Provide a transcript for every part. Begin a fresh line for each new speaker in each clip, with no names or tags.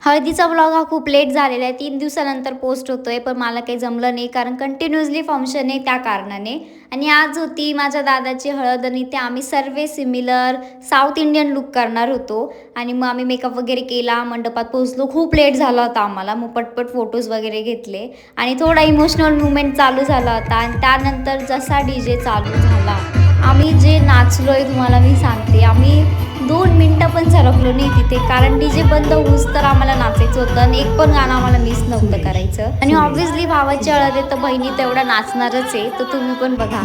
हळदीचा ब्लॉग हा खूप लेट झालेला आहे. 3 दिवसानंतर पोस्ट होतोय, पण मला काही जमलं नाही कारण कंटिन्युअसली फंक्शन आहे त्या कारणाने. आणि आज होती माझ्या दादाची हळद आणि ते आम्ही सर्व सिमिलर साऊथ इंडियन लूक करणार होतो. आणि मग आम्ही मेकअप वगैरे केला, मंडपात पोहोचलो. खूप लेट झाला होता आम्हाला. मग पटपट फोटोज वगैरे घेतले आणि थोडा इमोशनल मुवमेंट चालू झाला होता. आणि त्यानंतर जसा DJ चालू झाला, आम्ही जे नाचलोय तुम्हाला मी सांगते, आम्ही 2 मिनटं पण सरकलो नाही तिथे, कारण DJ बंद होऊस तर आम्हाला नाचायचं होतं आणि एक पण गाणं आम्हाला मिस नव्हतं करायचं. आणि ऑब्व्हियसली भावाची हळद आहे तर बहिणी तेवढा नाचणारच आहे, तर तुम्ही पण बघा.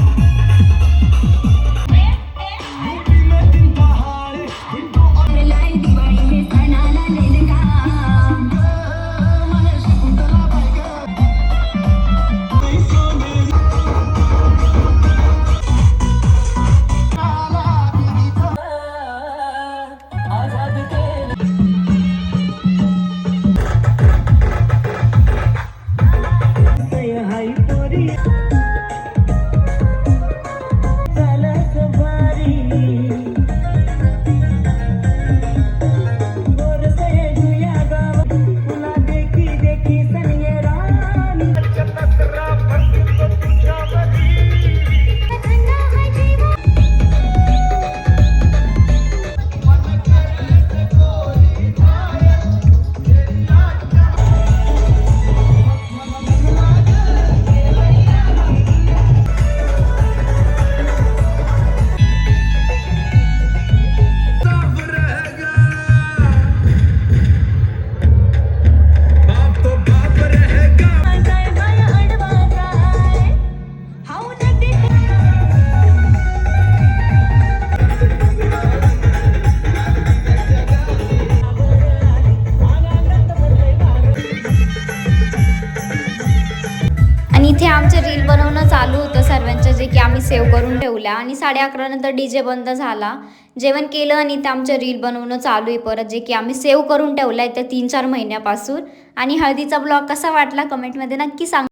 आणि इथे आमचं रील बनवणं चालू होतं सर्वांचं, जे की आम्ही सेव्ह करून ठेवल्या. आणि 11:30 नंतर DJ बंद झाला, जेवण केलं आणि ते आमचं रील बनवणं चालू आहे परत, जे की आम्ही सेव्ह करून ठेवलं आहे त्या 3-4 महिन्यापासून. आणि हळदीचा ब्लॉग कसा वाटला कमेंटमध्ये नक्की सांगा.